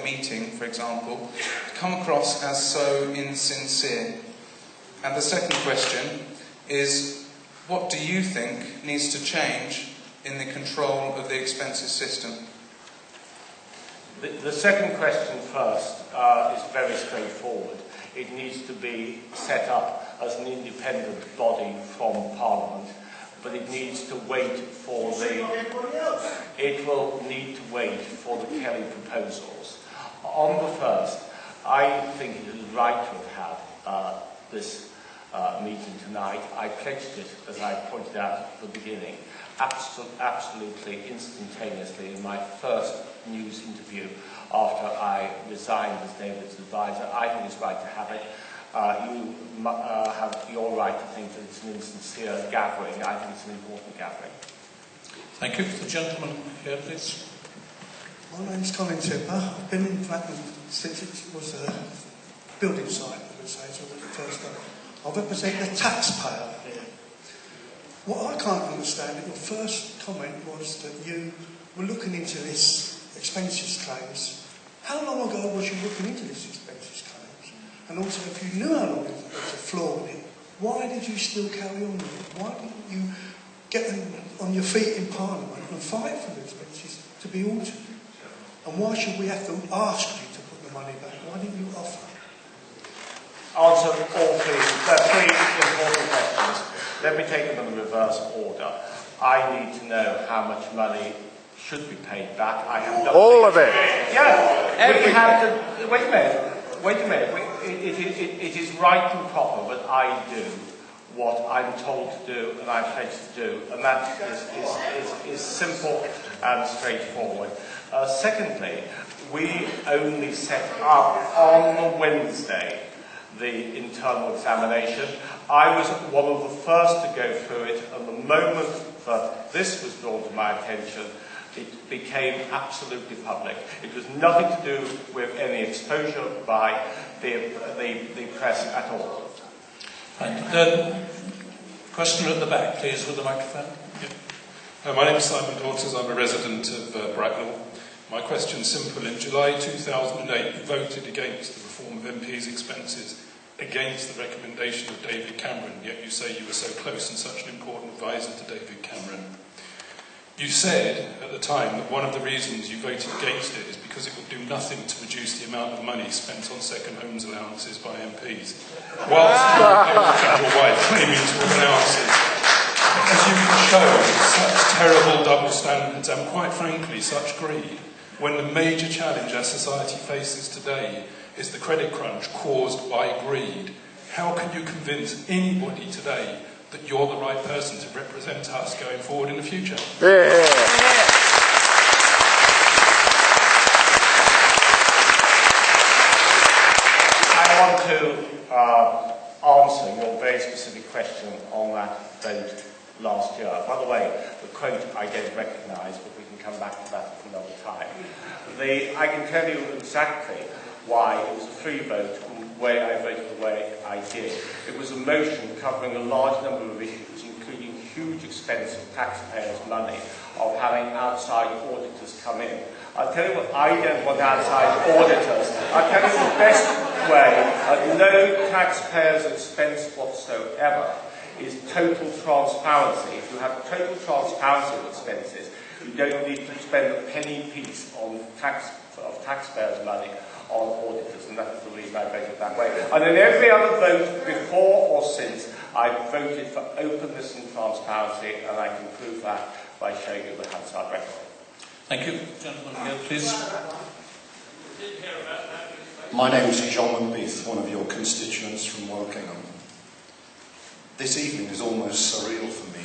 meeting, for example, come across as so insincere? And the second question is, what do you think needs to change in the control of the expenses system? The second question first is very straightforward. It needs to be set up as an independent body from Parliament, but it needs to wait for it will need to wait for the Kelly proposals. On the first, I think it is right to have had this meeting tonight. I pledged it, as I pointed out at the beginning, absolutely instantaneously in my first news interview after I resigned as David's advisor. I think it's right to have it. You have your right to think that it's an insincere gathering. I think it's an important gathering. Thank you. The gentleman here, please. My name's Colin Tipper. I've been in Blackburn since it was a building site, I would say, so when it first started. I represent the taxpayer here. What I can't understand, your first comment was that you were looking into this expenses claims. How long ago was you looking into this expenses claims? And also, if you knew how long there was a flaw in it, why did you still carry on with it? Why didn't you get them on your feet in Parliament and fight for the expenses to be altered? And why should we have to ask you to put the money back? Why didn't you offer? Answer all three. There are three important questions. Let me take them in the reverse order. I need to know how much money should be paid back. I have done all of it. Yeah. We have to, wait a minute. It is right and proper that I do what I'm told to do and I pledge to do, and that is simple and straightforward. Secondly, we only set up on the Wednesday the internal examination. I was one of the first to go through it, and the moment that this was brought to my attention, it became absolutely public. It was nothing to do with any exposure by the press at all. Right. The questioner at the back, please, with the microphone. My name is Simon Daughters. I'm a resident of Bracknell. My question's simple. In July 2008, you voted against the reform of MPs' expenses, against the recommendation of David Cameron, yet you say you were so close and such an important advisor to David Cameron. You said at the time that one of the reasons you voted against it is because it would do nothing to reduce the amount of money spent on second homes allowances by MPs, whilst you and your wife claiming to allowances. As you can show, such terrible double standards and, quite frankly, such greed, when the major challenge our society faces today is the credit crunch caused by greed. How can you convince anybody today that you're the right person to represent us going forward in the future? I want to answer your very specific question on that vote last year. By the way, the quote I don't recognise, but we can come back to that at another time. I can tell you exactly why it was a free vote and why I voted the way I did. It was a motion covering a large number of issues, including huge expense of taxpayers' money, of having outside auditors come in. I'll tell you what, I don't want outside auditors. I'll tell you the best way, at no taxpayer's expense whatsoever, is total transparency. If you have total transparency of expenses, you don't need to spend a penny piece on taxpayers' money on auditors, and that's the reason I voted that way. And in every other vote, before or since, I've voted for openness and transparency, and I can prove that by showing you the Hansard record. Thank you. Gentleman here, please. My name is John McBeath, one of your constituents from Wokingham. This evening is almost surreal for me.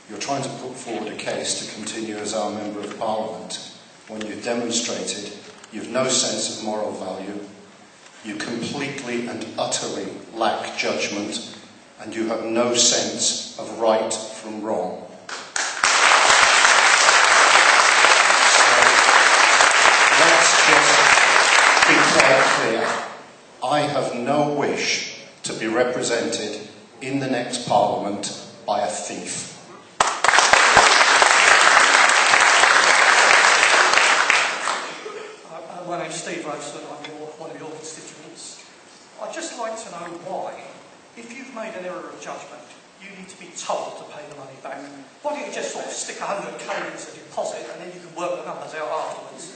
You're trying to put forward a case to continue as our Member of Parliament when you've demonstrated you've no sense of moral value, you completely and utterly lack judgment, and you have no sense of right from wrong. So, let's just be quite clear. I have no wish to be represented in the next Parliament by a thief. My name's Steve Roaston, I'm one of your constituents. I'd just like to know why, if you've made an error of judgment, you need to be told to pay the money back. Why don't you just sort of stick 100k as a deposit and then you can work the numbers out afterwards?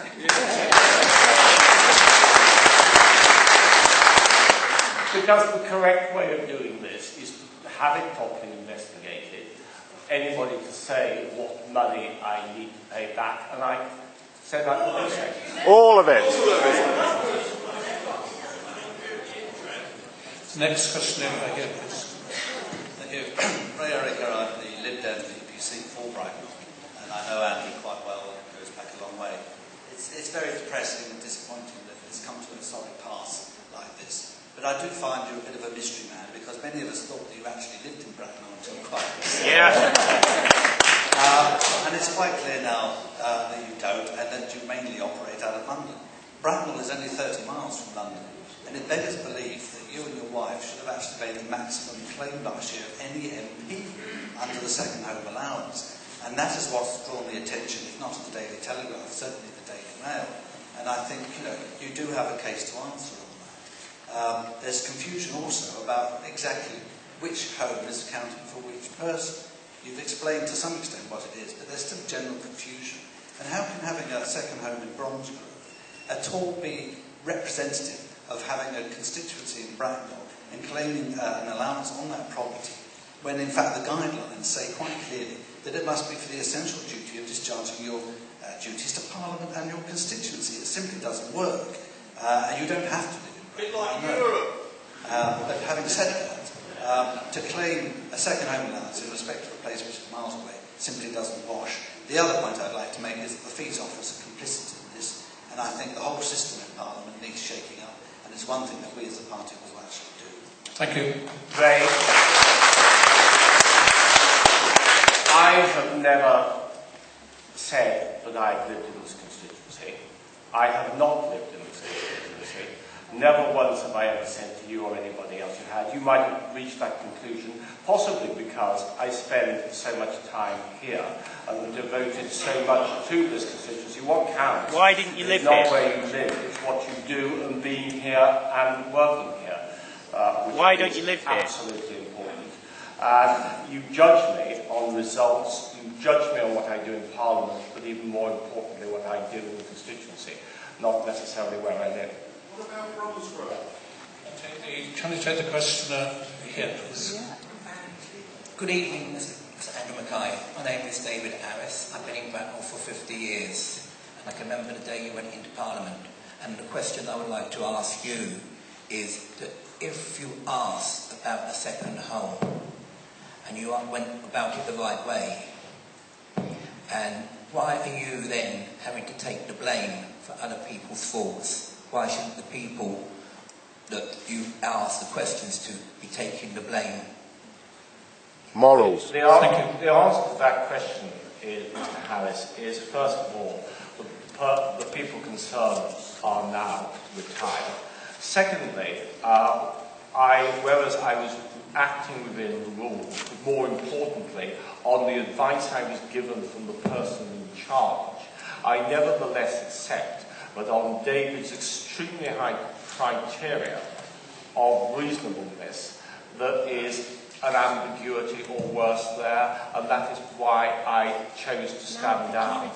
Because the correct way of doing this is to have it properly investigated. Anybody to say what money I need to pay back, and I said I will do so. All of it. Next question over here, please. Thank you. Ray Erica, I'm the Lib Dem VPC for Brighton, and I know Andy quite well, and goes back a long way. It's very depressing and disappointing that it's come to a historic pass like this. But I do find you a bit of a mystery man, because many of us thought that you actually lived in Bracknell until quite recently. Yeah. And it's quite clear now that you don't, and that you mainly operate out of London. Bracknell is only 30 miles from London, and it beggars belief that you and your wife should have actually made the maximum claim last year of any MP under the second home allowance. And that is what's drawn the attention, if not of the Daily Telegraph, certainly the Daily Mail. And I think, you do have a case to answer on that. There's confusion also about exactly which home is accounting for which person. You've explained to some extent what it is, but there's still general confusion. And how can having a second home in Bromsgrove at all be representative of having a constituency in Bracknell and claiming an allowance on that property, when in fact the guidelines say quite clearly that it must be for the essential duty of discharging your duties to Parliament and your constituency? It simply doesn't work, and you don't have to live in Bracknell. Bit like Europe. But having said that, to claim a second home allowance in respect of a place which is miles away simply doesn't wash. The other point I'd like to make is that the Fees Office are complicit in this, and I think the whole system in Parliament needs shaking up, and it's one thing that we as a party will actually do. Thank you. Ray, I have never said that I've lived in this constituency. I have not lived in this constituency. Never once have I ever said to you or anybody else you had. You might have reached that conclusion, possibly because I spend so much time here and devoted so much to this constituency. What counts? Why didn't you live here? It's not here? where you live, it's what you do and being here and working here. Why don't you live here? Absolutely important. And you judge me on results, you judge me on what I do in Parliament, but even more importantly, what I do in the constituency, not necessarily where I live. What about Bromsgrove? Can you take the question here, please? Good evening, Mr. Andrew Mackay. My name is David Harris. I've been in Bracknell for 50 years, and I can remember the day you went into Parliament. And the question I would like to ask you is that if you asked about a second home, and you went about it the right way, and why are you then having to take the blame for other people's faults? Why shouldn't the people that you ask the questions to be taking the blame? Morals. The answer to that question, Mr. Harris, is first of all, the people concerned are now retired. Secondly, whereas I was acting within the rules, but more importantly, on the advice I was given from the person in charge, I nevertheless accept that on David's extremely high criteria of reasonableness, there is an ambiguity or worse there, and that is why I chose to stand down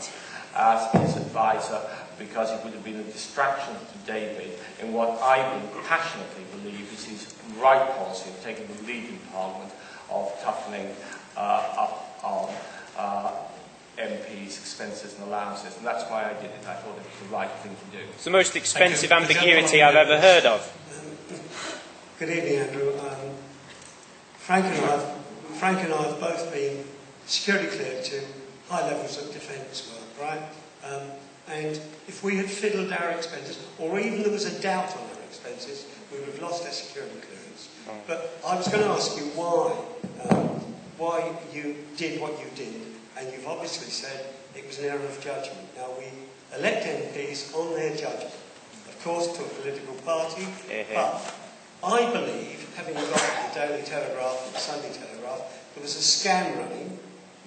as his advisor, because it would have been a distraction to David in what I passionately believe is his right policy of taking the lead in Parliament, of toughening up on MPs' expenses and allowances, and that's why I did it. I thought it was the right thing to do. It's the most expensive ambiguity I've ever heard of. Good evening, Andrew. Frank and I have both been security cleared to high levels of defence work, right? And if we had fiddled our expenses, or even there was a doubt on our expenses, we would have lost our security clearance. But I was going to ask you why you did what you did, and you've obviously said it was an error of judgment. Now, we elect MPs on their judgment, of course, to a political party, but I believe, having got the Daily Telegraph and the Sunday Telegraph, there was a scam running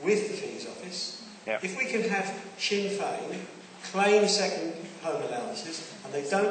with the Fees Office. Yep. If we can have Sinn Féin claim second home allowances and they don't